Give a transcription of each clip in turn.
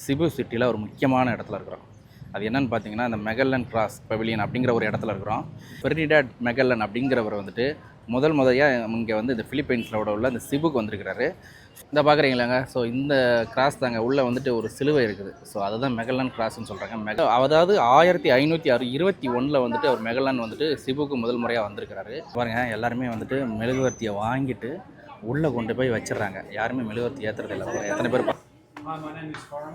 சிபு சிட்டியில் ஒரு முக்கியமான இடத்துல இருக்கிறோம். அது என்னென்னு பார்த்தீங்கன்னா, இந்த மெகல்லன் கிராஸ் பவிலியன் அப்படிங்கிற ஒரு இடத்துல இருக்கிறோம். ஃபெர்டினாண்ட் மெகல்லன் அப்படிங்கிறவர் வந்துட்டு முறையாக இங்கே வந்து இந்த பிலிப்பைன்ஸில் உள்ள இந்த சிபுக்கு வந்திருக்கிறாரு. இந்த பார்க்குறீங்களாங்க. ஸோ இந்த கிராஸ் தாங்க உள்ளே வந்துட்டு ஒரு சிலுவை இருக்குது. ஸோ அதுதான் மெகல்லன் கிராஸ்ன்னு சொல்கிறாங்க. அதாவது 1521 வந்துட்டு அவர் மெகல்லன் வந்துட்டு சிபுக்கு முதல் முறையாக வந்திருக்கிறாரு. பாருங்கள், எல்லாருமே வந்துட்டு மெழுகுவர்த்தியை வாங்கிட்டு உள்ளே கொண்டு போய் வச்சிடறாங்க. யாருமே மெழுகுவர்த்தி ஏற்றுறதில்லை. எத்தனை பேர்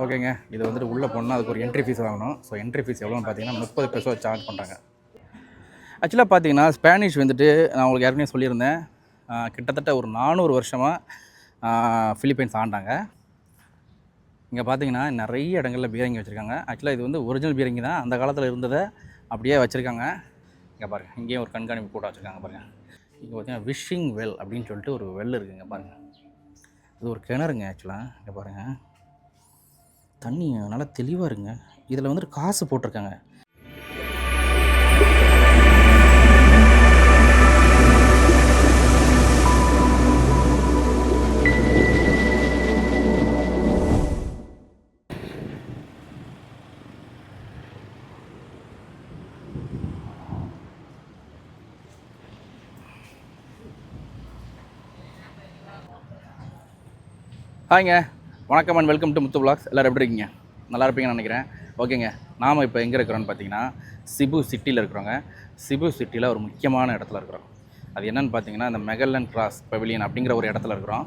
ஓகேங்க. இது வந்துட்டு உள்ளே போனால் அதுக்கு ஒரு என்ட்ரி ஃபீஸ் வாங்கணும். ஸோ என்ட்ரி ஃபீஸ் எவ்வளோன்னு பார்த்தீங்கன்னா 30 பெசோ சார்ஜ் பண்ணுறாங்க. ஆக்சுவலாக பார்த்தீங்கன்னா ஸ்பானிஷ் வந்துட்டு நான் உங்களுக்கு ஏற்கனவே சொல்லியிருந்தேன், கிட்டத்தட்ட ஒரு 400 வருஷமாக ஃபிலிப்பைன்ஸ் ஆண்டாங்க. இங்கே பார்த்தீங்கன்னா நிறைய இடங்களில் பீரங்கி வச்சுருக்காங்க. ஆக்சுவலாக இது வந்து ஒரிஜினல் பீரங்கி தான், அந்த காலத்தில் இருந்ததை அப்படியே வச்சுருக்காங்க. இங்கே பாருங்கள், இங்கேயும் ஒரு கண்காணிப்பு கூட வச்சுருக்காங்க பாருங்கள். இங்கே பார்த்தீங்கன்னா விஷிங் வெல் அப்படின்னு சொல்லிட்டு ஒரு வெல் இருக்குங்க பாருங்கள். இது ஒரு கிணறுங்க. ஆக்சுவலாக இங்கே பாருங்கள், தண்ணி நல்லா தெளிவாக இருக்குங்க. இதில் வந்துட்டு காசு போட்டிருக்காங்க. ஹாய்ங்க, வணக்கம் and welcome to Muthu vlogs. எல்லோரும் எப்படி இருக்கீங்க? நல்லா இருப்பீங்கன்னு நினைக்கிறேன். ஓகேங்க, நாம் இப்போ எங்கே இருக்கிறோன்னு பார்த்தீங்கன்னா சிபு சிட்டியில் இருக்கிறோங்க. சிபு சிட்டியில் ஒரு முக்கியமான இடத்துல இருக்கிறோம். அது என்னென்னு பார்த்தீங்கன்னா, இந்த மெகல்லன் கிராஸ் பவிலியன் அப்படிங்கிற ஒரு இடத்துல இருக்கிறோம்.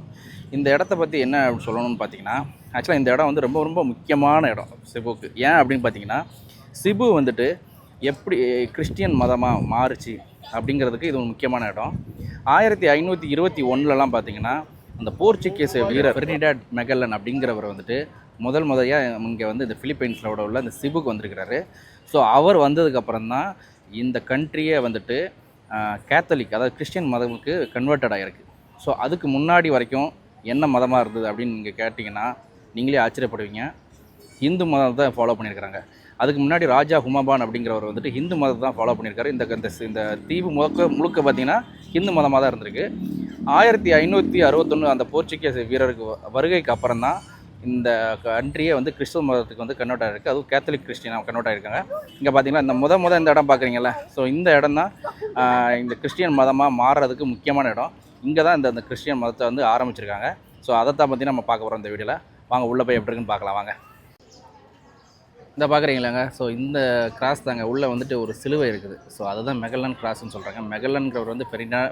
இந்த இடத்த பற்றி என்ன சொல்லணும்னு பார்த்தீங்கன்னா, ஆக்சுவலாக இந்த இடம் வந்து ரொம்ப ரொம்ப முக்கியமான இடம் சிபுக்கு. ஏன் அப்படின்னு பார்த்தீங்கன்னா, சிபு வந்துட்டு எப்படி கிறிஸ்டியன் மதமாக மாறுச்சு அப்படிங்கிறதுக்கு இது ஒரு முக்கியமான இடம். 1521 பார்த்தீங்கன்னா அந்த போர்ச்சுகீஸ் வீரர் ஃபெர்டினாண்ட் மெகல்லன் அப்படிங்கிறவர் வந்துட்டு முறையாக இங்கே வந்து இந்த பிலிப்பைன்ஸில் உள்ள இந்த சிபுக்கு வந்திருக்கிறாரு. ஸோ அவர் வந்ததுக்கப்புறம் தான் இந்த கண்ட்ரியே வந்துட்டு கேத்தலிக், அதாவது கிறிஸ்டியன் மதமுக்கு கன்வெர்ட்டட் ஆகிருக்கு. ஸோ அதுக்கு முன்னாடி வரைக்கும் என்ன மதமாக இருந்தது அப்படின்னு நீங்கள் கேட்டிங்கன்னா நீங்களே ஆச்சரியப்படுவீங்க. ஹிந்து மதம் தான் ஃபாலோ பண்ணியிருக்கிறாங்க. அதுக்கு முன்னாடி ராஜா ஹுமாபான் அப்படிங்கிறவர் வந்துட்டு ஹிந்து மதத்தை தான் ஃபாலோ பண்ணியிருக்காரு. இந்த தீவு முழுக்க பார்த்திங்கன்னா ஹிந்து மதமாக தான் இருந்திருக்கு. 1561 அந்த போர்ச்சுகீஸ் வீரருக்கு வருகைக்கு அப்புறம் தான் இந்த கண்ட்ரியே வந்து கிறிஸ்துவ மதத்துக்கு வந்து கன்வெர்ட் ஆகிருக்கு. அதுவும் கேத்தலிக் கிறிஸ்டியனாக கன்வெர்ட் ஆகிருக்காங்க. இங்கே பார்த்தீங்கன்னா இந்த இந்த இடம் பார்க்குறீங்களா. ஸோ இந்த இடம் தான் இந்த கிறிஸ்டியன் மதமாக மாறுறதுக்கு முக்கியமான இடம். இங்கே தான் இந்த கிறிஸ்டியன் மதத்தை வந்து ஆரம்பிச்சிருக்காங்க. ஸோ அதைத்தான் பற்றி நம்ம பார்க்க போகிறோம் இந்த வீடியோவில். வாங்க உள்ளே போய் எப்படி இருக்குன்னு பார்க்கலாம் வாங்க. இந்த பார்க்குறீங்களாங்க. ஸோ இந்த கிராஸ் தாங்க உள்ளே வந்துட்டு ஒரு சிலுவை இருக்குது. ஸோ அதுதான் மெகல்லன் கிராஸ்ன்னு சொல்கிறாங்க. மெகல்லன்கிறவர் வந்து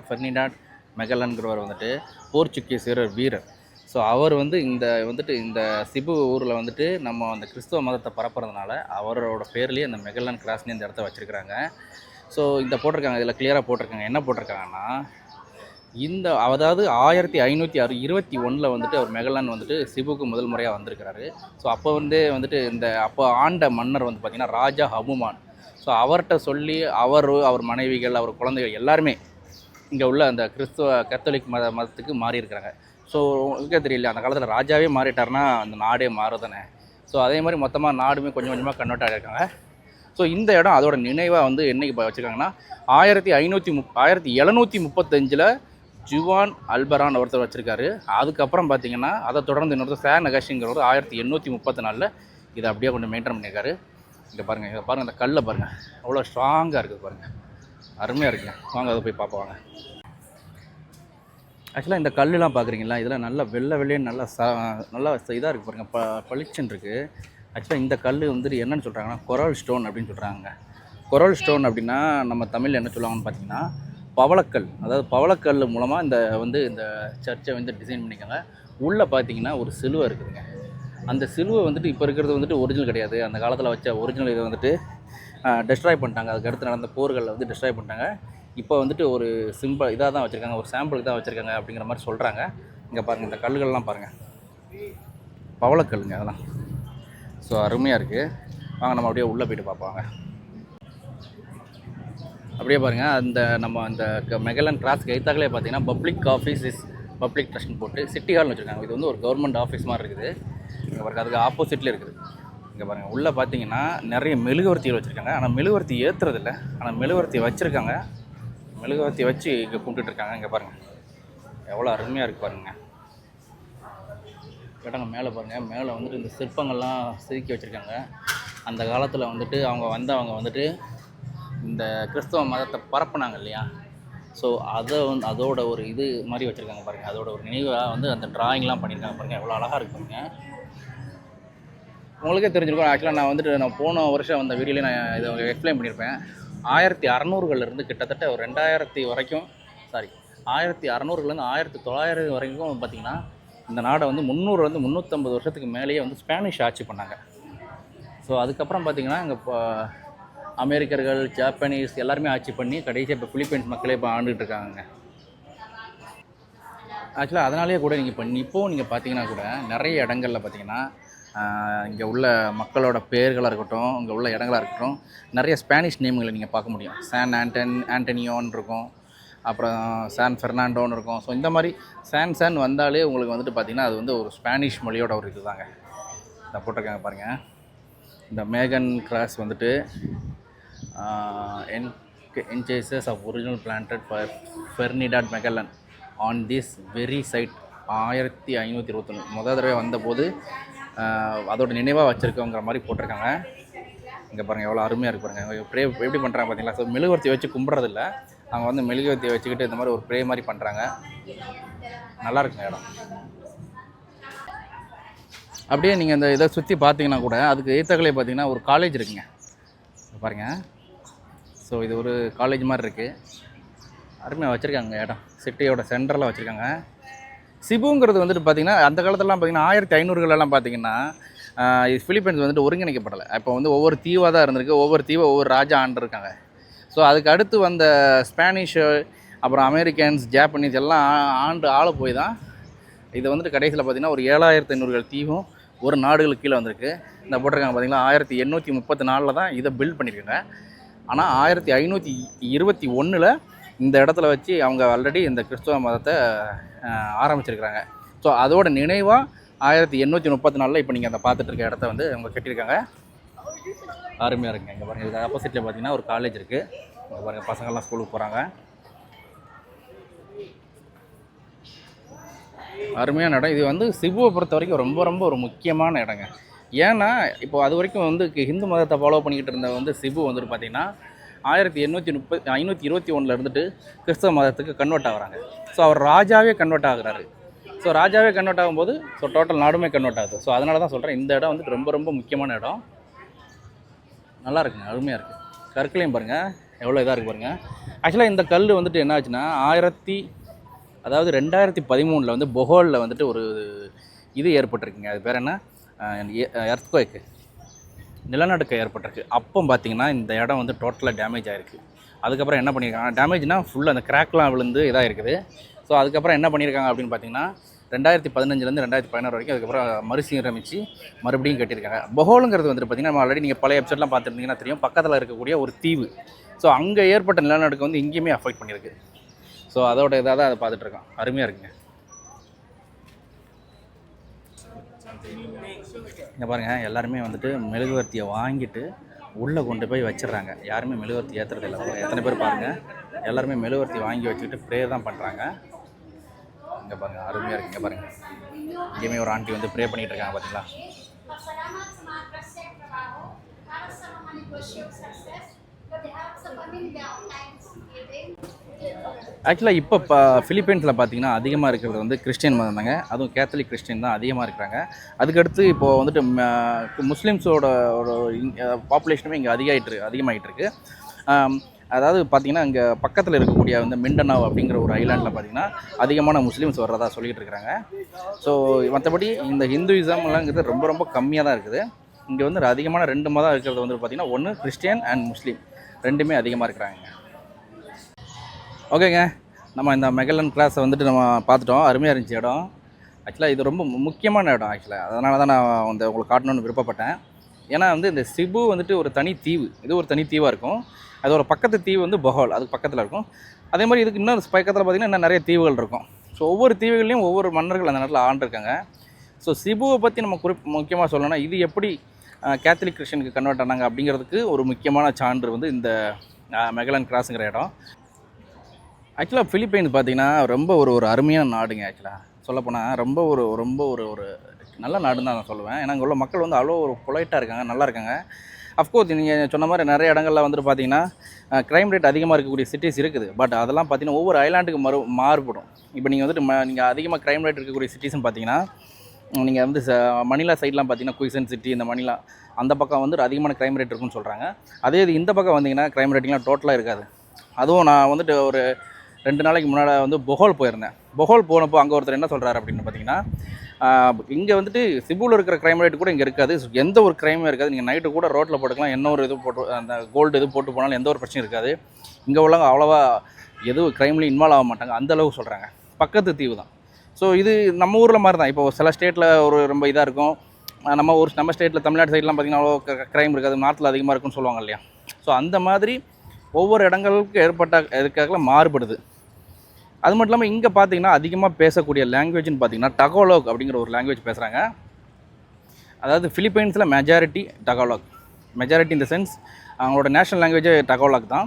ஃபெர்டினாண்ட் மெகல்லன்கிறவர் வந்துட்டு போர்ச்சுகீஸ் வீரர். ஸோ அவர் வந்து இந்த சிபு ஊரில் வந்துட்டு நம்ம அந்த கிறிஸ்துவ மதத்தை பரப்புறதுனால அவரோட பேர்லேயே அந்த மெகல்லன் கிராஸ்னு இந்த இடத்த வச்சுருக்கிறாங்க. ஸோ இந்த போட்டிருக்காங்க, இதில் கிளியராக போட்டிருக்காங்க. என்ன போட்டிருக்காங்கன்னா, அதாவது 1521 வந்துட்டு அவர் மெகல்லன் வந்துட்டு சிபுக்கு முதல் முறையாக வந்திருக்கிறாரு. ஸோ அப்போ வந்துட்டு அப்போ ஆண்ட மன்னர் வந்து பார்த்திங்கன்னா ராஜா ஹமுமான். ஸோ அவர்கிட்ட சொல்லி அவர் மனைவிகள், அவர் குழந்தைகள் எல்லாருமே இங்கே உள்ள அந்த கிறிஸ்துவ கத்தோலிக் மதத்துக்கு மாறி இருக்கிறாங்க. ஸோ உங்களுக்கே தெரியல, அந்த காலத்தில் ராஜாவே மாறிட்டார்னா அந்த நாடே மாறுதானே. ஸோ அதே மாதிரி மொத்தமாக நாடுமே கொஞ்சம் கொஞ்சமாக கன்வெர்ட் ஆகியிருக்காங்க. ஸோ இந்த இடம் அதோட நினைவாக வந்து என்றைக்கு வச்சுருக்காங்கன்னா 1735 ஜுவான் அல்பரான் ஒருத்தர் வச்சுருக்காரு. அதுக்கப்புறம் பார்த்திங்கன்னா அதை தொடர்ந்து இன்னொருத்தர் சே நகாஷிங்கிறவர் 1834 இதை அப்படியே கொஞ்சம் மெயின்டைன் பண்ணியிருக்காரு. இங்கே பாருங்கள், இதை பாருங்கள், அந்த கல்லை பாருங்கள் அவ்வளோ ஸ்ட்ராங்காக இருக்குது பாருங்கள், அருமையாக இருக்குங்க. வாங்க அதை போய் பார்ப்போம். ஆக்சுவலாக இந்த கல்லுலாம் பார்க்குறீங்களா, இதெல்லாம் நல்லா வெள்ளைன்னு நல்லா இதாக இருக்குது பாருங்கள், பளிச்சுன்னு இருக்குது. ஆக்சுவலாக இந்த கல் வந்துட்டு என்னென்னு சொல்கிறாங்கன்னா கொரல் ஸ்டோன் அப்படின்னு சொல்கிறாங்க. கொரல் ஸ்டோன் அப்படின்னா நம்ம தமிழில் என்ன சொல்லுவாங்கன்னு பார்த்தீங்கன்னா பவளக்கல். அதாவது பவளக்கல் மூலமாக இந்த சர்ச்சை வந்து டிசைன் பண்ணிக்காங்க. உள்ளே பார்த்தீங்கன்னா ஒரு சிலுவை இருக்குதுங்க. அந்த சிலுவை வந்துட்டு இப்போ இருக்கிறது வந்துட்டு ஒரிஜினல் கிடையாது. அந்த காலத்தில் வச்ச ஒரிஜினல் இதை வந்துட்டு டெஸ்ட்ராய் பண்ணிட்டாங்க. அதுக்கடுத்து நடந்த போர்களில் வந்து டெஸ்ட்ராய் பண்ணிட்டாங்க. இப்போ வந்துட்டு ஒரு சிம்பிள் இதாக தான் வச்சுருக்காங்க, ஒரு சாம்பிளுக்கு தான் வச்சுருக்காங்க அப்படிங்கிற மாதிரி சொல்கிறாங்க. இங்கே பாருங்கள், இந்த கல்லுகள்லாம் பாருங்கள், பவளக்கல்லுங்க அதெல்லாம். ஸோ அருமையாக இருக்குது. வாங்க நம்ம அப்படியே உள்ளே போய்ட்டு பார்ப்பாங்க. அப்படியே பாருங்கள், நம்ம அந்த மெகல்லன் கிராஸ்க்கு எய்த்தாக்களே பார்த்தீங்கன்னா பப்ளிக் ட்ரஸ்ட்னு போட்டு சிட்டி ஹால்னு வச்சுருக்காங்க. இது வந்து ஒரு கவர்மெண்ட் ஆஃபீஸ் மாதிரி இருக்குது. இங்கே பாருங்கள், அதுக்கு ஆப்போசிட்லேயே இருக்குது. இங்கே பாருங்கள், உள்ளே பார்த்தீங்கன்னா நிறைய மெழுகுவர்த்திகள் வச்சுருக்காங்க. ஆனால் மெழுகுவர்த்தி ஏற்றுறதில்ல, ஆனால் மெழுகுவர்த்தி வச்சுருக்காங்க. மெழுகுவர்த்தி வச்சு இங்கே கும்பிட்டுட்ருக்காங்க. இங்கே பாருங்கள் எவ்வளோ அருமையாக இருக்குது பாருங்கள். இடங்க மேலே பாருங்கள், மேலே வந்துட்டு இந்த சிற்பங்கள்லாம் செதுக்கி வச்சுருக்காங்க. அந்த காலத்தில் வந்துட்டு அவங்க வந்துட்டு இந்த கிறிஸ்தவ மதத்தை பரப்புனாங்க இல்லையா, ஸோ அதை வந்து அதோட ஒரு இது மாதிரி வச்சுருக்காங்க பாருங்கள். அதோட ஒரு நினைவாக வந்து அந்த ட்ராயிங்லாம் பண்ணியிருக்காங்க பாருங்கள், எவ்வளோ அழகாக இருக்குங்க. உங்களுக்கே தெரிஞ்சிருக்கும். ஆக்சுவலாக நான் போன வருஷம் அந்த வீடியோலேயே நான் இதை எக்ஸ்பிளைன் பண்ணியிருப்பேன். 1600களிலிருந்து கிட்டத்தட்ட ஒரு 2000 வரைக்கும், 1600லேருந்து 1900 வரைக்கும் பார்த்திங்கன்னா இந்த நாடை வந்து 350 வருஷத்துக்கு மேலேயே வந்து ஸ்பானிஷ் ஆட்சி பண்ணாங்க. ஸோ அதுக்கப்புறம் பார்த்திங்கன்னா இங்கே இப்போ அமெரிக்கர்கள், ஜாப்பனீஸ் எல்லாருமே ஆட்சி பண்ணி கடைசியாக இப்போ பிலிப்பைன்ஸ் மக்களே இப்போ ஆண்டுகிட்டு இருக்காங்க. ஆக்சுவலாக அதனாலேயே கூட இப்போது நீங்கள் பார்த்தீங்கன்னா கூட நிறைய இடங்களில் பார்த்தீங்கன்னா இங்கே உள்ள மக்களோட பேர்களாக இருக்கட்டும், இங்கே உள்ள இடங்களாக இருக்கட்டும், நிறைய ஸ்பானிஷ் நேம்களை நீங்கள் பார்க்க முடியும். சான் ஆண்டனியோன்னு இருக்கும், அப்புறம் சான் ஃபெர்னாண்டோன்னு இருக்கும். ஸோ இந்த மாதிரி சான் வந்தாலே உங்களுக்கு வந்துட்டு பார்த்திங்கன்னா அது வந்து ஒரு ஸ்பானிஷ் மொழியோட ஒரு இது தாங்க. இதை போட்டிருக்காங்க பாருங்கள். இந்த மேகன் கிராஸ் வந்துட்டு encases of original planted Ferdinand Magellan on this very site 1521 முதல் தடவை வந்தபோது அதோட நினைவாக வச்சுருக்கோங்கிற மாதிரி போட்டிருக்காங்க. இங்கே பாருங்கள் எவ்வளோ அருமையாக இருக்கு பாருங்கள். ப்ரே எப்படி பண்ணுறாங்க பார்த்தீங்களா? ஸோ மெழுகுவர்த்தி வச்சு கும்பிட்றதில்ல, அவங்க வந்து மெழுகுவர்த்தியை வச்சுக்கிட்டு இந்த மாதிரி ஒரு ப்ரே மாதிரி பண்ணுறாங்க. நல்லா இருக்குங்க இடம். அப்படியே நீங்கள் இந்த இதை சுற்றி பார்த்தீங்கன்னா கூட அதுக்கு எய்த்தாக்களே பார்த்தீங்கன்னா ஒரு காலேஜ் இருக்குங்க பாருங்கள். ஸோ இது ஒரு காலேஜ் மாதிரி இருக்குது, அருமையாக வச்சுருக்காங்க. இடம் சிட்டியோட சென்டரில் வச்சுருக்காங்க. சிபுங்கிறது வந்துட்டு பார்த்திங்கன்னா அந்த காலத்துலலாம் பார்த்திங்கன்னா 1500களெல்லாம் பார்த்திங்கன்னா பிலிப்பைன்ஸ் வந்துட்டு ஒருங்கிணைக்கப்படலை. இப்போ வந்து ஒவ்வொரு தீவாக தான் இருந்திருக்கு, ஒவ்வொரு தீவை ஒவ்வொரு ராஜா ஆண்டிருக்காங்க. ஸோ அதுக்கு அடுத்து வந்த ஸ்பானிஷு, அப்புறம் அமெரிக்கன்ஸ், ஜாப்பனீஸ் எல்லாம் ஆள போய் தான் இதை வந்துட்டு கடைசியில் பார்த்திங்கன்னா ஒரு 7500 தீவும் ஒரு நாடுகளுக்கு கீழே வந்திருக்கு. இந்த போட்டிருக்காங்க பார்த்திங்களா, 1834 தான் இதை பில்ட் பண்ணியிருக்காங்க. ஆனால் 1521 இந்த இடத்துல வச்சு அவங்க ஆல்ரெடி இந்த கிறிஸ்துவ மதத்தை ஆரம்பிச்சிருக்கிறாங்க. ஸோ அதோட நினைவாக 1834 இப்போ நீங்கள் அந்த பார்த்துட்டு இருக்க இடத்த வந்து அவங்க கட்டியிருக்காங்க. அருமையாக இருக்குங்க. இங்கே பாருங்கள், இது ஆப்போசிட்டில் பார்த்தீங்கன்னா ஒரு காலேஜ் இருக்குது. இங்கே பாருங்கள், பசங்கள்லாம் ஸ்கூலுக்கு போகிறாங்க. அருமையான இடம் இது. வந்து சிபுவை பொறுத்த வரைக்கும் ரொம்ப ரொம்ப ஒரு முக்கியமான இடங்க. ஏன்னா இப்போ அது வரைக்கும் வந்து ஹிந்து மதத்தை ஃபாலோ பண்ணிக்கிட்டு இருந்த வந்து சிபு வந்துட்டு பார்த்திங்கன்னா 521 இருந்துட்டு கிறிஸ்தவ மதத்துக்கு கன்வெர்ட் ஆகுறாங்க. ஸோ அவர் ராஜாவே கன்வெர்ட் ஆகுறாரு. ஸோ ராஜாவே கன்வெர்ட் ஆகும்போது ஸோ டோட்டல் நாடுமே கன்வெர்ட் ஆகுது. ஸோ அதனால தான் சொல்கிறேன், இந்த இடம் வந்துட்டு ரொம்ப ரொம்ப முக்கியமான இடம். நல்லா இருக்குங்க, அருமையாக இருக்குது. கற்களையும் பாருங்கள் எவ்வளோ இதாக இருக்குது பாருங்கள். ஆக்சுவலாக இந்த கல் வந்துட்டு என்ன ஆச்சுன்னா 2013 வந்து பொஹோலில் வந்துட்டு ஒரு இது ஏற்பட்டிருக்குங்க. அது பேர் என்ன, எர்த்குவேக்கு, நிலநடுக்கம் ஏற்பட்டிருக்கு. அப்போ பார்த்தீங்கன்னா இந்த இடம் வந்து டோட்டலாக டேமேஜ் ஆகிருக்கு. அதுக்கப்புறம் என்ன பண்ணியிருக்காங்க, டேமேஜ்னால் ஃபுல்லாக அந்த கிராக்லாம் விழுந்து இதாக இருக்குது. ஸோ அதுக்கப்புறம் என்ன பண்ணியிருக்காங்க அப்படின்னு பார்த்தீங்கன்னா 2015லேருந்து 2016 வரைக்கும் அதுக்கப்புறம் மறுசீரமைச்சு மறுபடியும் கட்டியிருக்காங்க. பொஹோலுங்கிறது வந்துட்டு பார்த்திங்கன்னா நம்ம ஆல்ரெடி நீங்கள் பழைய எபிசோட்லாம் பார்த்துருந்தீங்கன்னா தெரியும், பக்கத்தில் இருக்கக்கூடிய ஒரு தீவு. ஸோ அங்கே ஏற்பட்ட நிலநடுக்கம் வந்து இங்கேயுமே அஃபெக்ட் பண்ணியிருக்கு. ஸோ அதோட இதாக தான் அதை பார்த்துட்ருக்கோம். அருமையாக இருக்குங்க. இங்கே பாருங்கள், எல்லாருமே வந்துட்டு மெழுகுவர்த்தியை வாங்கிட்டு உள்ளே கொண்டு போய் வச்சிடுறாங்க. யாருமே மெழுகுவர்த்தி ஏற்றுறது இல்லை. எத்தனை பேர் பாருங்கள், எல்லாருமே மெழுகுவர்த்தி வாங்கி வச்சுக்கிட்டு ப்ரே தான் பண்ணுறாங்க. இங்கே பாருங்கள், அருமையாக இருக்குது. இங்கே பாருங்கள், இங்கேயுமே ஒரு ஆண்டி வந்து ப்ரே பண்ணிகிட்டு இருக்காங்க பார்த்தீங்களா. ஆக்சுவலாக இப்போ ஃபிலிப்பைன்ஸில் பார்த்தீங்கன்னா அதிகமாக இருக்கிறது வந்து கிறிஸ்டின் மதம் தாங்க. அதுவும் கேத்தலிக் கிறிஸ்டின் தான் அதிகமாக இருக்கிறாங்க. அதுக்கடுத்து இப்போது வந்துட்டு முஸ்லீம்ஸோட பாப்புலேஷனுமே இங்கே அதிகமாகிட்டு இருக்கு. அதாவது பார்த்திங்கன்னா இங்கே பக்கத்தில் இருக்கக்கூடிய வந்து மிண்டனாவ் அப்படிங்கிற ஒரு ஐலாண்டில் பார்த்திங்கன்னா அதிகமான முஸ்லீம்ஸ் வர்றதா சொல்லிகிட்டு இருக்கிறாங்க. ஸோ மற்றபடி இந்த ஹிந்துயிசம்லாங்கிறது ரொம்ப ரொம்ப கம்மியாக தான் இருக்குது. இங்கே வந்து அதிகமான 2 மதம் இருக்கிறது வந்து பார்த்திங்கன்னா ஒன்று கிறிஸ்டியன் அண்ட் முஸ்லீம், ரெண்டுமே அதிகமாக இருக்கிறாங்க. ஓகேங்க, நம்ம இந்த மெகல்லன் கிராஸை வந்துட்டு நம்ம பார்த்துட்டோம். அருமையாக இருந்துச்சு இடம். ஆக்சுவலாக இது ரொம்ப முக்கியமான இடம். ஆக்சுவலாக அதனால தான் நான் வந்து உங்களுக்கு காட்டணும்னு விருப்பப்பட்டேன். ஏன்னா வந்து இந்த சிபு வந்துட்டு ஒரு தனி தீவு, இது ஒரு தனி தீவாக இருக்கும். அதோட பக்கத்து தீவு வந்து பொஹோல், அதுக்கு பக்கத்தில் இருக்கும். அதே மாதிரி இதுக்கு இன்னொரு பக்கத்தில் பார்த்திங்கன்னா இன்னும் நிறைய தீவுகள் இருக்கும். ஸோ ஒவ்வொரு தீவுகள்லையும் ஒவ்வொரு மன்னர்கள் அந்த நேரத்தில் ஆண்டிருக்காங்க. ஸோ சிபுவை பற்றி நம்ம முக்கியமாக சொல்லணும்னா இது எப்படி கேத்தலிக் கிறிஸ்டியனுக்கு கன்வெர்ட் ஆனாங்க அப்படிங்கிறதுக்கு ஒரு முக்கியமான சான்று வந்து இந்த மெகல்லன் கிராஸுங்கிற இடம். ஆக்சுவலாக பிலிப்பைன்ஸ் பார்த்திங்கன்னா ரொம்ப ஒரு அருமையான நாடுங்க. ஆக்சுவலாக சொல்லப்போனால் ரொம்ப ஒரு நல்ல நாடுன்னு தான் நான் சொல்லுவேன். ஏன்னா இங்கே உள்ள மக்கள் வந்து அவ்வளோ ஒரு பொலைட்டாக இருக்காங்க, நல்லா இருக்காங்க. அஃப்கோர்ஸ் நீங்கள் சொன்ன மாதிரி நிறைய இடங்கள்ல வந்துட்டு பார்த்தீங்கன்னா க்ரைம் ரேட் அதிகமாக இருக்கக்கூடிய சிட்டிஸ் இருக்குது. பட் அதெல்லாம் பார்த்தீங்கன்னா ஒவ்வொரு ஐலாண்டுக்கு மாறுபடும். இப்போ நீங்கள் வந்துட்டு நீங்கள் அதிகமாக க்ரைம் ரேட் இருக்கக்கூடிய சிட்டிஸ்ன்னு பார்த்தீங்கன்னா நீங்கள் வந்து மணிலா சைட்லாம் பார்த்தீங்கன்னா குயிசன் சிட்டி இந்த மணிலா அந்த பக்கம் வந்துட்டு அதிகமான க்ரைம் ரேட் இருக்குன்னு சொல்கிறாங்க. அதே இது இந்த பக்கம் வந்தீங்கன்னா க்ரைம் ரேட்டிங்லாம் டோட்டலாக இருக்காது. அதுவும் நான் வந்துட்டு ஒரு 2 நாளைக்கு முன்னாடி வந்து பொஹோல் போயிருந்தேன். பொஹோல் போனப்போ அங்கே ஒருத்தர் என்ன சொல்கிறாரு அப்படின்னு பார்த்தீங்கன்னா இங்கே வந்துட்டு சிபுவில் இருக்கிற க்ரைம் ரேட் கூட இங்கே இருக்காது. எந்த ஒரு க்ரைமும் இருக்காது. நீங்கள் நைட்டு கூட ரோட்டில் போட்டுக்கலாம், என்ன ஒரு இது போட்டு அந்த கோல்டு இது போட்டு போனாலும் எந்த ஒரு பிரச்சனையும் இருக்காது. இங்கே உள்ளவங்க அவ்வளோவா எதுவும் க்ரைம்லையும் இன்வால்வ் ஆக மாட்டாங்க, அந்தளவுக்கு சொல்கிறாங்க. பக்கத்து தீவு தான். ஸோ இது நம்ம ஊரில் மாதிரி தான். இப்போ சில ஸ்டேட்டில் ஒரு ரொம்ப இதாக இருக்கும், நம்ம ஸ்டேட்டில் தமிழ்நாடு சைட்லாம் பார்த்திங்கன்னா அவ்வளோ க்ரைம் இருக்காது, நார்த்தில் அதிகமாக இருக்குன்னு சொல்லுவாங்க இல்லையா. ஸோ அந்த மாதிரி ஒவ்வொரு இடங்களுக்கு ஏற்பட்ட இதுக்காக மாறுபடுது. அது மட்டும் இல்லாமல் இங்கே பார்த்தீங்கன்னா அதிகமாக பேசக்கூடிய லாங்குவேஜ்னு பார்த்தீங்கன்னா டகோலாக் அப்படிங்கிற ஒரு லாங்குவேஜ் பேசுகிறாங்க. அதாவது ஃபிலிப்பைன்ஸில் மெஜாரிட்டி டகோலாக், மெஜாரிட்டி இந்த சென்ஸ் அவங்களோட நேஷனல் லாங்குவேஜே டகோலாக் தான்.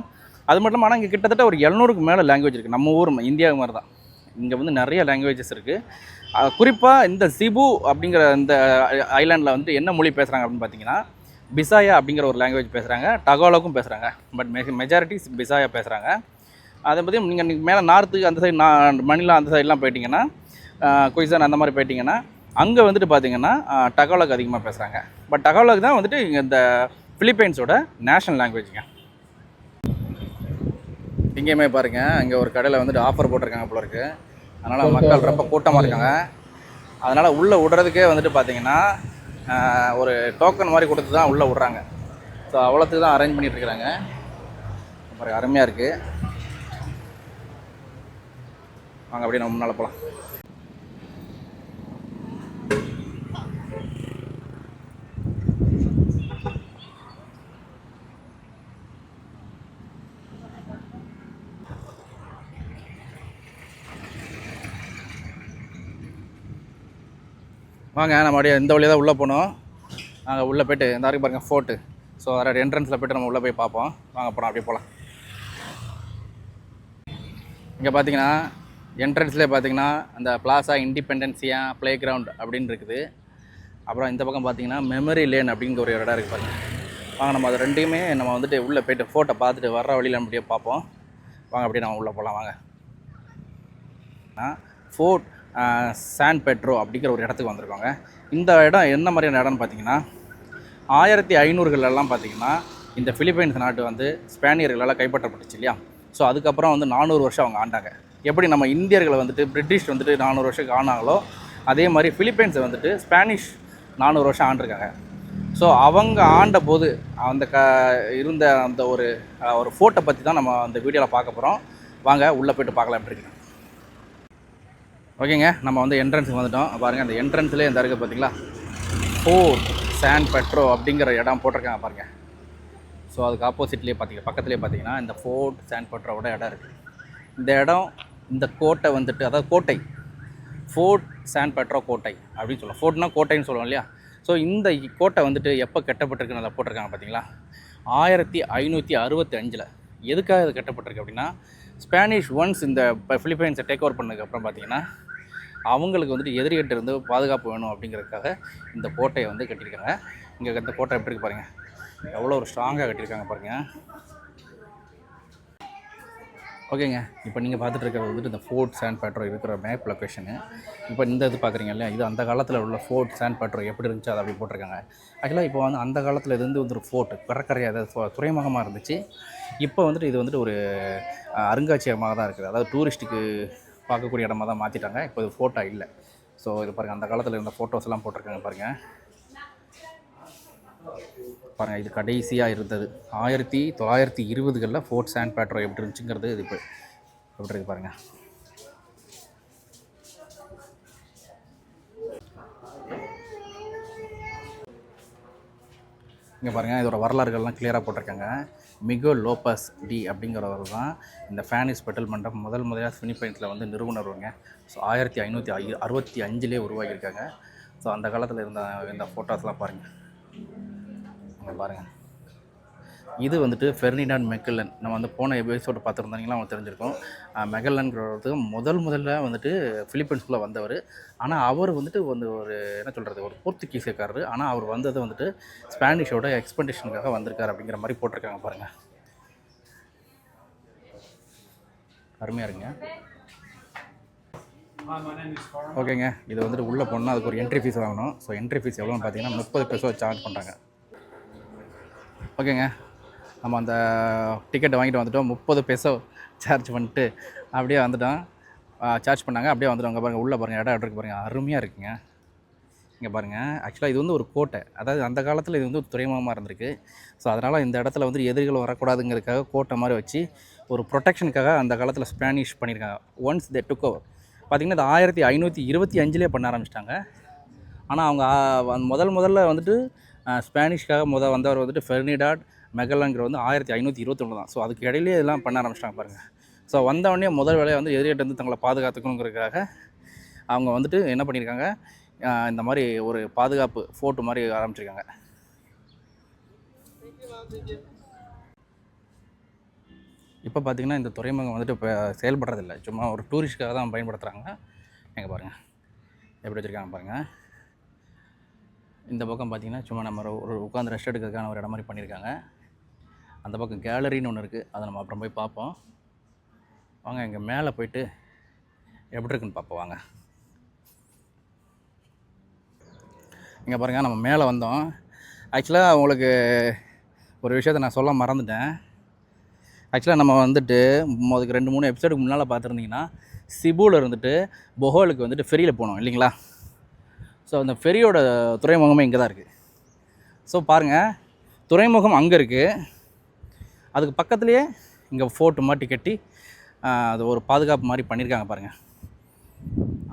அது மட்டும் இல்லாமல் ஆனால் இங்கே கிட்டத்தட்ட ஒரு 700க்கு மேலே லாங்குவேஜ் இருக்குது. நம்ம ஊர் இந்தியா மாதிரி தான் இங்கே வந்து நிறைய லாங்குவேஜஸ் இருக்குது. குறிப்பாக இந்த சிபு அப்படிங்கிற இந்த ஐலாண்டில் வந்து என்ன மொழி பேசுகிறாங்க அப்படின்னு பார்த்தீங்கன்னா பிசாயா அப்படிங்கிற ஒரு லாங்குவேஜ் பேசுகிறாங்க, டகோலாக்கும் பேசுகிறாங்க. பட் மெஜாரிட்டி பிசாயா பேசுகிறாங்க. அதை பற்றி நீங்கள் மேலே நார்த்துக்கு அந்த சைடு மணிலா அந்த சைட்லாம் போயிட்டிங்கன்னா குயிசன் அந்த மாதிரி போயிட்டிங்கன்னா அங்கே வந்துட்டு பார்த்தீங்கன்னா டகோலாக் அதிகமாக பேசுகிறாங்க. பட் டகோலாக் தான் வந்துட்டு இங்கே இந்த ஃபிலிப்பைன்ஸோட நேஷ்னல் லாங்குவேஜுங்க. இங்கேயுமே பாருங்கள், இங்கே ஒரு கடையில் வந்துட்டு ஆஃபர் போட்டிருக்காங்க போல இருக்குது. அதனால் மக்கள் ரொம்ப கூட்டமாக இருக்காங்க. அதனால் உள்ளே விடுறதுக்கே வந்துட்டு பார்த்தீங்கன்னா ஒரு டோக்கன் மாதிரி கொடுத்து தான் உள்ளே விட்றாங்க. ஸோ அவ்வளோத்துக்கு தான் அரேஞ்ச் பண்ணிகிட்ருக்குறாங்க. பாருங்கள், அருமையாக இருக்குது. வாங்க அப்படியே நம்ம முன்னால் போகலாம். வாங்க நம்ம அப்படியே இந்த வழியாக தான் உள்ளே போகணும். நாங்கள் உள்ளே போய்ட்டு இந்த வரைக்கும் பாருங்கள் ஃபோர்ட்டு. ஸோ அதோட என்ட்ரன்ஸில் போய்ட்டு நம்ம உள்ளே போய் பார்ப்போம். வாங்க போகிறோம், அப்படியே போகலாம். இங்கே பார்த்தீங்கன்னா என்ட்ரன்ஸ்லேயே பார்த்தீங்கன்னா அந்த பிளாசா இண்டிபெண்டன்சியா ப்ளே கிரவுண்ட் அப்படின்னு இருக்குது. அப்புறம் இந்த பக்கம் பார்த்தீங்கன்னா மெமரி லேன் அப்படிங்கிற ஒரு இடம் இருக்குது பாருங்கள். வாங்க நம்ம அது ரெண்டையுமே நம்ம வந்துட்டு உள்ளே போய்ட்டு ஃபோட்டோ பார்த்துட்டு வர்ற வழியில் அப்படியே பார்ப்போம். வாங்க அப்படியே நம்ம உள்ளே போகலாம். வாங்க. ஃபோர்ட் சான் பெட்ரோ அப்படிங்கிற ஒரு இடத்துக்கு வந்திருக்காங்க. இந்த இடம் என்ன மாதிரியான இடம்னு பார்த்தீங்கன்னா 1500களெல்லாம் பார்த்தீங்கன்னா இந்த ஃபிலிப்பைன்ஸ் நாட்டு வந்து ஸ்பானியர்களால் கைப்பற்றப்பட்டுச்சு இல்லையா. ஸோ அதுக்கப்புறம் வந்து 400 வருஷம் அவங்க ஆண்டாங்க. எப்படி நம்ம இந்தியர்களை வந்துட்டு பிரிட்டிஷ் வந்துட்டு 400 வருஷம் ஆனாங்களோ அதே மாதிரி ஃபிலிப்பைன்ஸை வந்துட்டு ஸ்பானிஷ் 400 வருஷம் ஆண்டிருக்காங்க. ஸோ அவங்க ஆண்ட போது அந்த இருந்த அந்த ஒரு ஃபோட்டோ பற்றி தான் நம்ம அந்த வீடியோவில் பார்க்க போகிறோம். வாங்க உள்ளே போய்ட்டு பார்க்கலாம் இருக்கேன். ஓகேங்க, நம்ம வந்து என்ட்ரன்ஸுக்கு வந்துட்டோம். பாருங்கள், அந்த என்ட்ரன்ஸ்லேயே இந்த இருக்குது பார்த்தீங்களா, ஃபோர்ட் சான் பெட்ரோ அப்படிங்கிற இடம் போட்டிருக்காங்க பாருங்கள். ஸோ அதுக்கு ஆப்போசிட்லேயே பார்த்தீங்கன்னா பக்கத்துலேயே பார்த்தீங்கன்னா இந்த ஃபோர்ட் சான் பெட்ரோவோட இடம் இருக்குது. இந்த இடம் இந்த கோட்டை வந்துட்டு, அதாவது கோட்டை ஃபோர்ட் சான் பெட்ரோ கோட்டை அப்படின்னு சொல்லலாம். ஃபோர்ட்னா கோட்டைன்னு சொல்லுவோம் இல்லையா. ஸோ இந்த கோட்டை வந்துட்டு எப்போ கட்டப்பட்டிருக்குன்னு அதை போட்டிருக்காங்க பார்த்தீங்களா, 1565. எதுக்காக இது கட்டப்பட்டிருக்கு அப்படின்னா, ஸ்பானிஷ் ஒன்ஸ் இந்த ஃபிலிப்பைன்ஸை டேக் ஓவர் பண்ணதுக்கப்புறம் பார்த்தீங்கன்னா அவங்களுக்கு வந்துட்டு எதிரிகிட்ட இருந்து பாதுகாப்பு வேணும் அப்படிங்கிறதுக்காக இந்த கோட்டையை வந்து கட்டியிருக்காங்க. இங்கே இந்த கோட்டை எப்படி இருக்கு பாருங்கள், எவ்வளோ ஒரு ஸ்ட்ராங்காக கட்டியிருக்காங்க பாருங்கள். ஓகேங்க, இப்போ நீங்கள் பார்த்துட்டு இருக்கிறது வந்துட்டு இந்த ஃபோர்ட் சான் பெட்ரோ இருக்கிற மேப் லொக்கேஷனு. இப்போ இந்த இது பார்க்குறீங்க இல்லையா, இது அந்த காலத்தில் உள்ள ஃபோர்ட் சான் பெட்ரோ எப்படி இருந்துச்சு அதை அப்படி போட்டிருக்காங்க. ஆக்சுவலாக இப்போ வந்து அந்த காலத்தில் இருந்து வந்து ஒரு ஃபோர்ட் கடற்கரை, அதாவது துறைமுகமாக இருந்துச்சு. இப்போ வந்துட்டு இது வந்துட்டு ஒரு அருங்காட்சியகமாக தான் இருக்குது. அதாவது டூரிஸ்ட்டுக்கு பார்க்கக்கூடிய இடமா தான் மாற்றிட்டாங்க. இப்போ இது ஃபோட்டோ இல்லை. ஸோ இது பாருங்கள், அந்த காலத்தில் இருந்த ஃபோட்டோஸ் எல்லாம் போட்டிருக்காங்க பாருங்கள். பாருங்கள், இது கடைசியாக இருந்தது 1920களில் ஃபோர்ட் சான் பெட்ரோ எப்படி இருந்துச்சுங்கிறது இது இப்போ எப்படி இருக்குது பாருங்கள். இங்கே பாருங்கள், இதோட வரலாறுகள்லாம் கிளியராக போட்டிருக்காங்க. மிகுல் லோபஸ் டி அப்படிங்கிறவர் தான் இந்த ஸ்பானிஷ் செட்டில்மெண்ட்டை முதலாக ஃபிலிப்பைன்ஸில் வந்து நிறுவனருங்க. ஸோ 1565 உருவாகியிருக்காங்க. ஸோ அந்த காலத்தில் இருந்த இந்த ஃபோட்டோஸ்லாம் பாருங்கள், அங்கே பாருங்கள். இது வந்துட்டு ஃபெர்டினாண்ட் மெக்கல்லன். நம்ம வந்து போன எபிசோடு பார்த்துருந்தீங்கன்னா அவங்களுக்கு தெரிஞ்சிருக்கும். மெக்கல்லன்ங்கிறது முதல்ல வந்துட்டு ஃபிலிப்பைன்ஸ்குள்ளே வந்தவர். ஆனால் அவர் வந்துட்டு வந்து ஒரு என்ன சொல்கிறது, ஒரு போர்த்துகீஸுக்காரரு. ஆனால் அவர் வந்தது வந்துட்டு ஸ்பானிஷோட எக்ஸ்பெடிஷனுக்காக வந்திருக்கார் அப்படிங்கிற மாதிரி போட்டிருக்காங்க பாருங்கள். அருமையாக இருங்க. ஓகேங்க, இது வந்துட்டு உள்ளே போனால் அதுக்கு ஒரு என்ட்ரி ஃபீஸ் வாங்கணும். ஸோ என்ட்ரி ஃபீஸ் எவ்வளோன்னு பார்த்தீங்கன்னா 30 பெசோ சார்ஜ் பண்ணுறாங்க. ஓகேங்க, நம்ம அந்த டிக்கெட்டை வாங்கிட்டு வந்துவிட்டோம். 30 பெசோ சார்ஜ் பண்ணிட்டு அப்படியே வந்துட்டோம். சார்ஜ் பண்ணாங்க, அப்படியே வந்துட்டோம். அங்கே பாருங்கள், உள்ளே பாருங்கள், இடம் இருக்குது பாருங்கள், அருமையாக இருக்குங்க. இங்கே பாருங்கள், ஆக்சுவலாக இது வந்து ஒரு கோட்டை. அதாவது அந்த காலத்தில் இது வந்து ஒரு துறைமுகமாக இருந்திருக்கு. ஸோ அதனால் இந்த இடத்துல வந்து எதிரிகள் வரக்கூடாதுங்கிறதுக்காக கோட்டை மாதிரி வச்சு ஒரு ப்ரொடெக்ஷனுக்காக அந்த காலத்தில் ஸ்பானிஷ் பண்ணியிருக்காங்க. ஒன்ஸ் தே டுக் ஓவர் பார்த்திங்கன்னா இது 1525 பண்ண ஆரம்பிச்சிட்டாங்க. ஆனால் அவங்க முதல்ல வந்துட்டு ஸ்பானிஷ்காக வந்தவர் வந்துட்டு ஃபெர்டினாண்ட் மெக்கல்லன்கிற வந்து 1521 தான். ஸோ அதுக்கு இடையிலே இதெல்லாம் பண்ண ஆரம்பிச்சிட்டாங்க பாருங்கள். ஸோ வந்தவொடனே முதல் வேலையை வந்து எதிரிகிட்ட வந்து தங்களை பாதுகாத்துக்கணுங்கிறதுக்காக அவங்க வந்துட்டு என்ன பண்ணியிருக்காங்க, இந்த மாதிரி ஒரு பாதுகாப்பு ஃபோர்ட்டு மாதிரி ஆரம்பிச்சிருக்காங்க. இப்போ பார்த்திங்கன்னா இந்த துறைமுகம் வந்துட்டு இப்போ செயல்படுறதில்லை, சும்மா ஒரு டூரிஸ்ட்டுக்காக தான் பயன்படுத்துகிறாங்க. எங்கே பாருங்கள் எப்படி வச்சுருக்காங்க பாருங்கள். இந்த பக்கம் பார்த்திங்கன்னா சும்மா நம்ம ஒரு உட்காந்து ரெஸ்ட் எடுக்கிறதுக்கான ஒரு இடம் மாதிரி பண்ணியிருக்காங்க. அந்த பக்கம் கேலரின்னு ஒன்று இருக்குது, அதை நம்ம அப்புறம் போய் பார்ப்போம். வாங்க இங்கே மேலே போயிட்டு எப்படி இருக்குன்னு பார்ப்போம் வாங்க. இங்கே பாருங்கள், நம்ம மேலே வந்தோம். ஆக்சுவலாக உங்களுக்கு ஒரு விஷயத்தை நான் சொல்ல மறந்துட்டேன். ஆக்சுவலாக நம்ம வந்துட்டு அதுக்கு 2-3 எபிசோடுக்கு முன்னால் பார்த்துருந்தீங்கன்னா சிபுவில் இருந்துட்டு பொஹோலுக்கு வந்துட்டு ஃபெரியில் போனோம் இல்லைங்களா. ஸோ அந்த ஃபெரியோட துறைமுகமே இங்கே தான் இருக்குது. ஸோ பாருங்கள், துறைமுகம் அங்கே இருக்குது, அதுக்கு பக்கத்துலேயே இங்கே ஃபோர்ட்டு மாட்டி கட்டி அது ஒரு பாதுகாப்பு மாதிரி பண்ணியிருக்காங்க பாருங்கள்.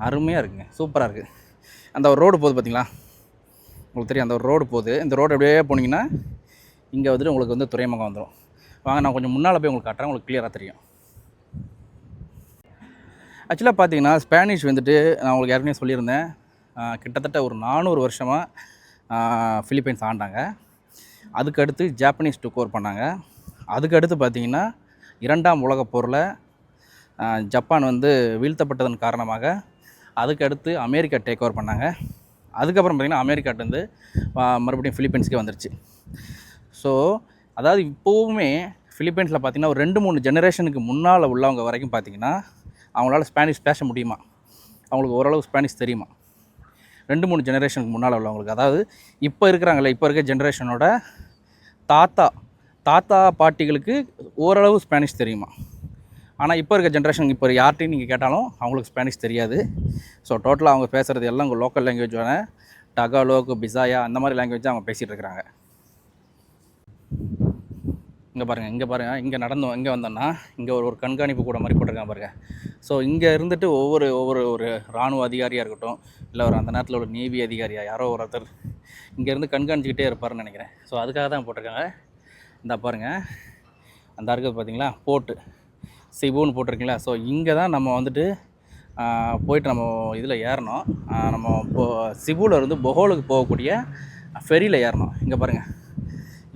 அருமையாக இருக்குங்க, சூப்பராக இருக்குது. அந்த ஒரு ரோடு போகுது பார்த்திங்களா, உங்களுக்கு தெரியும் அந்த ஒரு ரோடு போகுது. இந்த ரோடு அப்படியே போனீங்கன்னா இங்கே வந்துட்டு உங்களுக்கு வந்து துறைமுகம் வந்துடும். வாங்க நான் கொஞ்சம் முன்னால் போய் உங்களுக்கு காட்டுறேன், உங்களுக்கு கிளியராக தெரியும். ஆக்சுவலாக பார்த்தீங்கன்னா ஸ்பானிஷ் வந்துட்டு நான் உங்களுக்கு ஏற்கனவே சொல்லியிருந்தேன், கிட்டத்தட்ட ஒரு 400 வருஷமாக ஃபிலிப்பைன்ஸ் ஆண்டாங்க. அதுக்கடுத்து ஜாப்பனீஸ் டுக் ஓவர் பண்ணாங்க. அதுக்கடுத்து பார்த்திங்கன்னா 2ஆம் உலகப் போரில் ஜப்பான் வந்து வீழ்த்தப்பட்டதன் காரணமாக அதுக்கடுத்து அமெரிக்கா டேக் ஓவர் பண்ணாங்க. அதுக்கப்புறம் பார்த்திங்கன்னா அமெரிக்காட்டேருந்து மறுபடியும் ஃபிலிப்பைன்ஸ்க்கே வந்துருச்சு. ஸோ அதாவது இப்போவுமே ஃபிலிப்பைன்ஸில் பார்த்திங்கன்னா ஒரு 2-3 ஜெனரேஷனுக்கு முன்னால் உள்ளவங்க வரைக்கும் பார்த்திங்கன்னா அவங்களால ஸ்பானிஷ் பேச முடியுமா, அவங்களுக்கு ஓரளவு ஸ்பானிஷ் தெரியுமா, 2-3 ஜெனரேஷனுக்கு முன்னால் உள்ளவங்களுக்கு. அதாவது இப்போ இருக்கிறாங்களே, இப்போ இருக்க ஜென்ரேஷனோட தாத்தா பாட்டிகளுக்கு ஓரளவு ஸ்பானிஷ் தெரியுமா. ஆனால் இப்போ இருக்க ஜென்ரேஷனுக்கு இப்போ யார்ட்டையும் நீங்கள் கேட்டாலும் அவங்களுக்கு ஸ்பானிஷ் தெரியாது. ஸோ டோட்டலாக அவங்க பேசுகிறது எல்லாம் உங்கள் லோக்கல் லாங்குவேஜான டகாலோக், பிசாயா அந்த மாதிரி லாங்குவேஜ் அவங்க பேசிகிட்டு இருக்கிறாங்க. இங்கே பாருங்கள், இங்கே வந்தோன்னா இங்கே ஒரு கண்காணிப்பு கூட மாதிரி போட்டிருக்காங்க பாருங்கள். ஸோ இங்கே இருந்துட்டு ஒவ்வொரு ஒரு இராணுவ அதிகாரியாக இருக்கட்டும், இல்லை ஒரு அந்த நேரத்தில் ஒரு நேவி அதிகாரியாக யாரோ ஒருத்தர் இங்கேருந்து கண்காணிச்சிக்கிட்டே இருப்பார்னு நினைக்கிறேன். ஸோ அதுக்காக தான் போட்டிருக்காங்க. இந்த பாருங்கள், அந்த இருக்குது பார்த்தீங்களா, போர்ட்டு சிபுன்னு போட்டிருக்கீங்களா. ஸோ இங்கே தான் நம்ம வந்துட்டு போயிட்டு நம்ம இதில் ஏறணும். நம்ம சிபுவில் இருந்து பொஹோலுக்கு போகக்கூடிய ஃபெரியில் ஏறணும். இங்கே பாருங்கள்,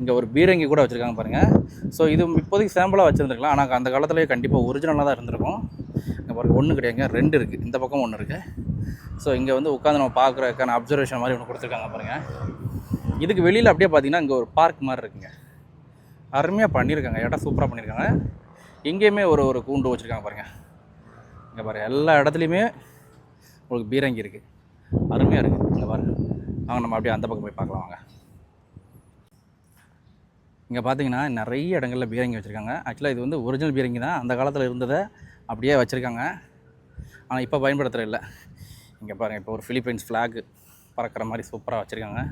இங்கே ஒரு பீரங்கி கூட வச்சுருக்காங்க பாருங்கள். ஸோ இது இப்போதைக்கு சாம்பிளாக வச்சுருந்துருக்கலாம், ஆனால் அந்த காலத்துலேயே கண்டிப்பாக ஒரிஜினலாக தான் இருந்திருக்கும். இங்கே பாருங்கள், ஒன்று கிடையாதுங்க, 2 இருக்குது, இந்த பக்கம் 1 இருக்குது. ஸோ இங்கே வந்து உட்காந்து நம்ம பார்க்குறதுக்கான அப்சர்வேஷன் மாதிரி ஒன்று கொடுத்துருக்காங்க பாருங்கள். இதுக்கு வெளியில் அப்படியே பார்த்தீங்கன்னா இங்கே ஒரு பார்க் மாதிரி இருக்குங்க, அருமையாக பண்ணியிருக்காங்க, இடம் சூப்பராக பண்ணியிருக்காங்க. எங்கேயுமே ஒரு கூண்டு வச்சுருக்காங்க பாருங்கள். இங்கே பாருங்கள், எல்லா இடத்துலையுமே உங்களுக்கு பீரங்கி இருக்குது, அருமையாக இருக்குது. இங்கே பாருங்கள், வாங்க நம்ம அப்படியே அந்த பக்கம் போய் பார்க்கலாம் வாங்க. இங்கே பார்த்தீங்கன்னா நிறைய இடங்களில் பீரங்கி வச்சுருக்காங்க. ஆக்சுவலாக இது வந்து ஒரிஜினல் பீரங்கி தான், அந்த காலத்தில் இருந்ததை அப்படியே வச்சுருக்காங்க, ஆனால் இப்போ பயன்படுத்துகிற இல்லை. இங்கே பாருங்கள், இப்போ ஒரு ஃபிலிப்பைன்ஸ் ஃப்ளாக் பறக்கிற மாதிரி சூப்பராக வச்சுருக்காங்க.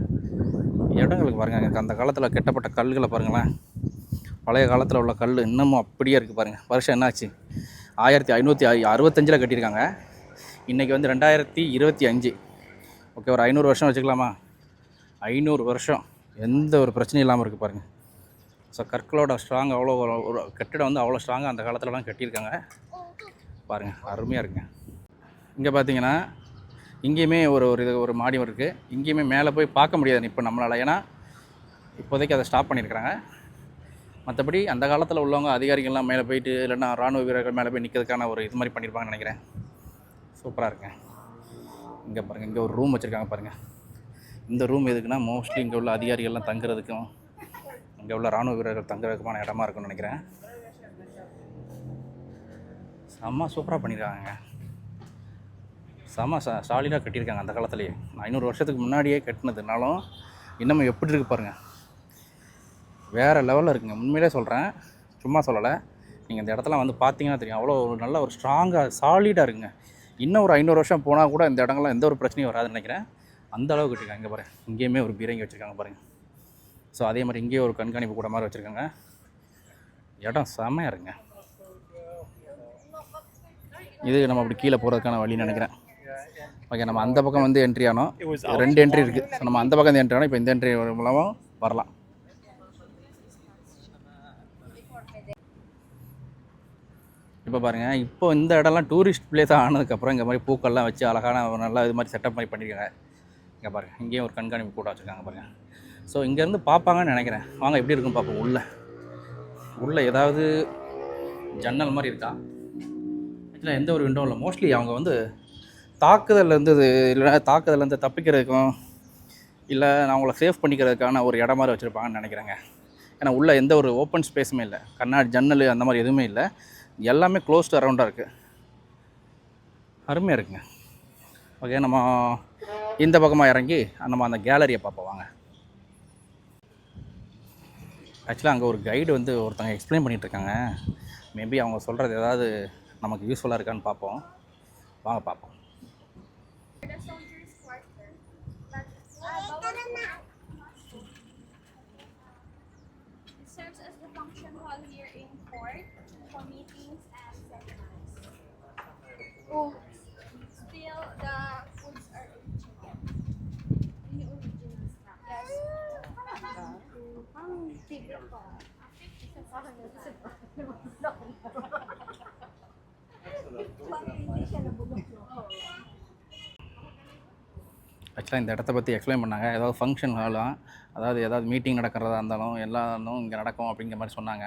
இடங்களுக்கு பாருங்கள், அந்த காலத்தில் கெட்டப்பட்ட கல்களை பாருங்களேன், பழைய காலத்தில் உள்ள கல் இன்னமும் அப்படியே இருக்குது பாருங்கள். வருஷம் என்னாச்சு, 1565 கட்டியிருக்காங்க. இன்றைக்கி வந்து 2025. ஓகே, ஒரு 500 வருஷம் வச்சுக்கலாமா, 500 வருஷம் எந்த ஒரு பிரச்சனையும் இல்லாமல் இருக்குது பாருங்கள். ஸோ கற்களோட ஸ்ட்ராங் அவ்வளோ, ஒரு கட்டிடம் வந்து அவ்வளோ ஸ்ட்ராங்காக அந்த காலத்துலலாம் கட்டியிருக்காங்க பாருங்கள், அருமையாக இருக்குங்க. இங்கே பார்த்தீங்கன்னா இங்கேயுமே ஒரு மாடி இருக்குது. இங்கேயுமே மேலே போய் பார்க்க முடியாது இப்போ நம்மளால், ஏன்னா இப்போதைக்கு அதை ஸ்டாப் பண்ணியிருக்கிறாங்க. மற்றபடி அந்த காலத்தில் உள்ளவங்க அதிகாரிகள்லாம் மேலே போயிட்டு இல்லைன்னா இராணுவ வீரர்கள் மேலே போய் நிற்கிறதுக்கான ஒரு இது மாதிரி பண்ணியிருப்பாங்கன்னு நினைக்கிறேன். சூப்பராக இருக்குங்க. இங்கே பாருங்கள், இங்கே ஒரு ரூம் வச்சுருக்காங்க பாருங்கள். இந்த ரூம் எதுக்குன்னா மோஸ்ட்லி இங்கே உள்ள அதிகாரிகள்லாம் தங்குறதுக்கும் இங்கே உள்ள இராணுவ வீரர்கள் தங்குறதுக்குமான இடமா இருக்கும்னு நினைக்கிறேன். செம்ம சூப்பராக பண்ணியிருக்காங்க. செம்ம சாலிடாக கட்டியிருக்காங்க அந்த காலத்துலேயே. 500 வருஷத்துக்கு முன்னாடியே கட்டினதுனாலும் இன்னமும் எப்படி இருக்குது பாருங்கள். வேறு லெவலில் இருக்குங்க. உண்மையிலே சொல்கிறேன், சும்மா சொல்லலை. நீங்கள் இந்த இடத்துல வந்து பார்த்தீங்கன்னா தெரியும், அவ்வளோ ஒரு நல்ல ஒரு ஸ்ட்ராங்காக சாலிடாக இருக்குங்க. இன்னும் ஒரு 500 வருஷம் போனால் கூட இந்த இடங்கள்லாம் எந்த ஒரு பிரச்சனையும் வராதுன்னு நினைக்கிறேன். அந்த அளவுக்கு கட்டிருக்காங்க. இங்கே பாருங்கள், இங்கேயுமே ஒரு பீரங்கி வச்சுருக்காங்க பாருங்கள். ஸோ அதே மாதிரி இங்கேயே ஒரு கண்காணிப்பு கூட மாதிரி வச்சுருக்காங்க. இடம் செம்மையாக இருக்குங்க. இது நம்ம அப்படி கீழே போகிறதுக்கான வழின்னு நினைக்கிறேன். ஓகே, நம்ம அந்த பக்கம் வந்து என்ட்ரி ஆனோம். 2 என்ட்ரி இருக்குது. ஸோ நம்ம அந்த பக்கம் என்ட்ரி ஆனோம். இப்போ இந்த என்ட்ரி மூலமாக வரலாம். இப்போ பாருங்கள், இப்போ இந்த இடம்லாம் டூரிஸ்ட் பிளேஸாக ஆனதுக்கப்புறம் இங்கே மாதிரி பூக்கள்லாம் வச்சு அழகான ஒரு நல்லா இது மாதிரி செட்டப் மாதிரி பண்ணியிருக்காங்க. இங்கே பாருங்கள், இங்கேயும் ஒரு கண்காணிப்பு கூட வச்சுருக்காங்க பாருங்கள். ஸோ இங்கேருந்து பார்ப்பாங்கன்னு நினைக்கிறேன். வாங்க எப்படி இருக்குன்னு பார்ப்போம். உள்ளே ஏதாவது ஜன்னல் மாதிரி இருக்கா? ஆக்சுவலாக எந்த ஒரு விண்டோ இல்லை. மோஸ்ட்லி அவங்க வந்து தாக்குதல்லேருந்து இல்லைன்னா தாக்குதல்லேருந்து தப்பிக்கிறதுக்கும் இல்லை அவங்கள சேஃப் பண்ணிக்கிறதுக்கான ஒரு இடம் மாதிரி வச்சுருப்பாங்கன்னு நினைக்கிறேங்க. ஏன்னா உள்ளே எந்த ஒரு ஓப்பன் ஸ்பேஸுமே இல்லை, கண்ணாடி ஜன்னல் அந்த மாதிரி எதுவுமே இல்லை. எல்லாமே க்ளோஸ்டு அரவுண்டாக இருக்குது. அருமையாக இருக்குங்க. ஓகே, நம்ம இந்த பக்கமாக இறங்கி நம்ம அந்த கேலரியை பார்ப்போம் வாங்க. ஆக்சுவலாக அங்கே ஒரு கைடு வந்து ஒருத்தங்க எக்ஸ்பிளைன் பண்ணிகிட்ருக்காங்க. மேபி அவங்க சொல்கிறது ஏதாவது நமக்கு யூஸ்ஃபுல்லாக இருக்கான்னு பார்ப்போம். வாங்க பார்ப்போம். Still, the foods are original. The original snack. ஆக்சுவலாக இந்த இடத்த பற்றி எக்ஸ்பிளைன் பண்ணாங்க. ஏதாவது ஃபங்க்ஷன் ஹாலாம், அதாவது ஏதாவது மீட்டிங் நடக்கிறதா இருந்தாலும் எல்லாரும் இங்கே நடக்கும் அப்படிங்கிற மாதிரி சொன்னாங்க.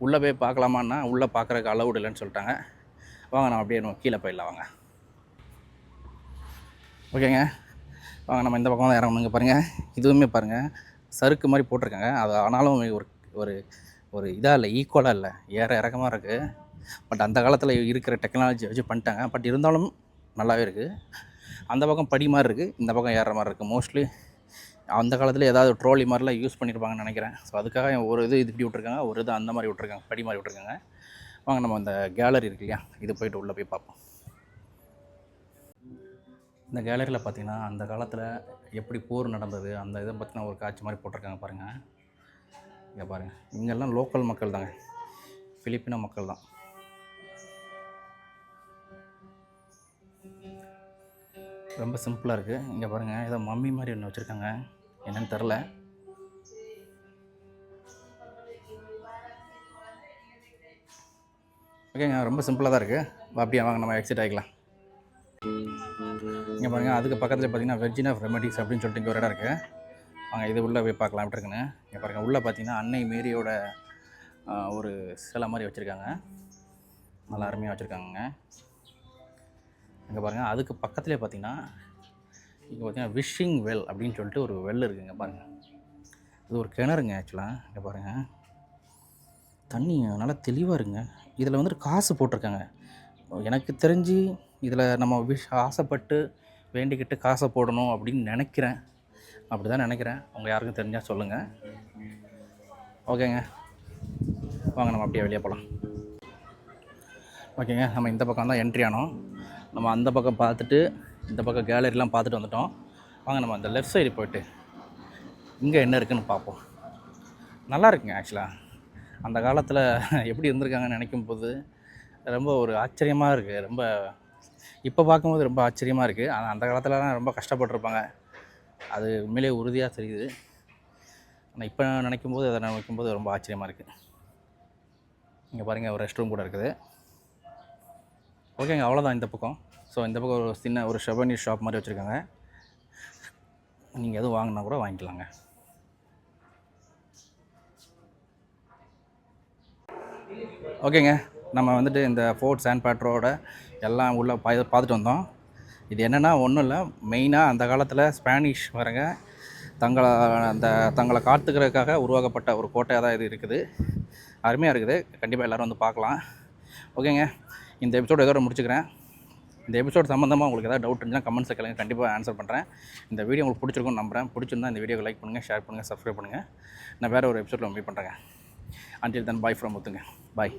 உள்ளே போய் பார்க்கலாமான்னா உள்ளே பார்க்குறதுக்கு அலவுட் இல்லைன்னு சொல்லிட்டாங்க. வாங்க நம்ம அப்படியே கீழே போயிடலாம் வாங்க. ஓகேங்க, வாங்க நம்ம இந்த பக்கம் தான் இறங்கணுங்க. பாருங்கள், இதுவுமே பாருங்கள் சறுக்கு மாதிரி போட்டிருக்காங்க. அது ஆனாலும் ஒரு ஒரு ஒரு இதாக இல்லை, ஈக்குவலாக இல்லை, இறக்கமாக இருக்குது. பட் அந்த காலத்தில் இருக்கிற டெக்னாலஜி வச்சு பண்ணிட்டாங்க. பட் இருந்தாலும் நல்லாவே இருக்குது. அந்த பக்கம் படி மாதிரி இருக்குது, இந்த பக்கம் ஏறுற மாதிரி இருக்குது. மோஸ்ட்லி அந்த காலத்தில் ஏதாவது ட்ரோலி மாதிரிலாம் யூஸ் பண்ணியிருப்பாங்கன்னு நினைக்கிறேன். ஸோ அதுக்காக ஒரு இது இப்படி விட்ருக்காங்க, ஒரு இது அந்த மாதிரி விட்ருக்காங்க, படி மாதிரி விட்ருக்காங்க. வாங்க நம்ம அந்த கேலரி இருக்கு இல்லையா, இது போய்ட்டு உள்ளே போய் பார்ப்போம். இந்த கேலரியில் பார்த்திங்கன்னா அந்த காலத்தில் எப்படி போர் நடந்தது அந்த இதை பற்றின ஒரு காட்சி மாதிரி போட்டிருக்காங்க பாருங்கள். இங்கே பாருங்கள், இங்கெல்லாம் லோக்கல் மக்கள் தாங்க, பிலிப்பினோ மக்கள் தான். ரொம்ப சிம்பிளாக இருக்குது. இங்கே பாருங்கள், ஏதோ மம்மி மாதிரி ஒன்று வச்சுருக்காங்க, என்னென்னு தெரில. ஓகேங்க, ரொம்ப சிம்பிளாக தான் இருக்குது. அப்படியே வாங்க நம்ம எக்ஸிட் ஆகிக்கலாம். இங்கே பாருங்கள், அதுக்கு பக்கத்தில் பார்த்தீங்கன்னா வெர்ஜின் ஆஃப் ரெமெடிஸ் அப்படின்னு சொல்லிட்டு இங்கே ஒரு இடம் இருக்குது. வாங்க இது உள்ளே போய் பார்க்கலாம் எப்படி இருக்குன்னு. இங்கே பாருங்கள், உள்ளே பார்த்தீங்கன்னா அன்னை மேரியோட ஒரு சிலை மாதிரி வச்சுருக்காங்க, நல்லா அருமையாக வச்சுருக்காங்க. இங்கே பாருங்கள், அதுக்கு பக்கத்துலேயே பார்த்தீங்கன்னா இங்கே பார்த்தீங்கன்னா விஷிங் வெல் அப்படின்னு சொல்லிட்டு ஒரு வெல் இருக்குங்க. பாருங்கள், இது ஒரு கிணறுங்க ஆக்சுவலாக. இங்கே பாருங்கள், தண்ணி நல்லா தெளிவாக இருக்குங்க. இதில் வந்துட்டு காசு போட்டிருக்காங்க. எனக்கு தெரிஞ்சு இதில் நம்ம ஆசைப்பட்டு வேண்டிக்கிட்டு காசை போடணும் அப்படின்னு நினைக்கிறேன். அப்படி தான் நினைக்கிறேன். அவங்க யாருக்கும் தெரிஞ்சால் சொல்லுங்கள். ஓகேங்க, வாங்க நம்ம அப்படியே வெளியே போகலாம். ஓகேங்க, நம்ம இந்த பக்கம் தான் என்ட்ரி ஆனோம். நம்ம அந்த பக்கம் பார்த்துட்டு இந்த பக்கம் கேலரிலாம் பார்த்துட்டு வந்துட்டோம். வாங்க நம்ம அந்த லெஃப்ட் சைடு போய்ட்டு இங்கே என்ன இருக்குதுன்னு பார்ப்போம். நல்லா இருக்குங்க. ஆக்சுவலாக அந்த காலத்தில் எப்படி இருந்திருக்காங்கன்னு நினைக்கும் போது ரொம்ப ஒரு ஆச்சரியமாக இருக்குது. ரொம்ப இப்போ பார்க்கும்போது ரொம்ப ஆச்சரியமாக இருக்குது. ஆனால் அந்த காலத்துலலாம் ரொம்ப கஷ்டப்பட்டுருப்பாங்க, அது உண்மையிலே உறுதியாக தெரியுது. ஆனால் இப்போ நினைக்கும்போது அதை நினைக்கும்போது ரொம்ப ஆச்சரியமாக இருக்குது. இங்கே பாருங்கள், ஒரு ரெஸ்ட் ரூம் கூட இருக்குது. ஓகேங்க, அவ்வளோதான் இந்த பக்கம். ஸோ இந்த பக்கம் ஒரு சின்ன ஒரு ஷெவனீர் ஷாப் மாதிரி வச்சுருக்காங்க. நீங்கள் எதுவும் வாங்கினா கூட வாங்கிக்கலாங்க. ஓகேங்க, நம்ம வந்துட்டு இந்த ஃபோர்ட் சான் பேட்ரோட எல்லாம் உள்ள பார்த்துட்டு வந்தோம். இது என்னென்னா ஒன்றும் இல்லை, மெயினாக அந்த காலத்தில் ஸ்பானிஷ் வரங்க தங்களை காத்துக்கிறதுக்காக உருவாக்கப்பட்ட ஒரு கோட்டையாக தான் இது இருக்குது. அருமையாக இருக்குது. கண்டிப்பாக எல்லோரும் வந்து பார்க்கலாம். ஓகேங்க, இந்த எபிசோடு இதோட முடிச்சுக்கிறேன். இந்த எபிசோட் சம்மந்தமாக உங்களுக்கு ஏதாவது டவுட் இருந்தால் கமெண்ட்ஸை கேளுங்க, கண்டிப்பாக ஆன்சர் பண்ணுறேன். இந்த வீடியோ உங்களுக்கு பிடிச்சிருக்கும்னு நம்புகிறேன். பிடிச்சிருந்தா இந்த வீடியோவை லைக் பண்ணுங்கள், ஷேர் பண்ணுங்கள், சப்ஸ்கிரைப் பண்ணுங்கள். நான் வேறு ஒரு எபிசோடில் மீட் பண்ணுறேங்க. Until then, bye from Muthunga. Bye.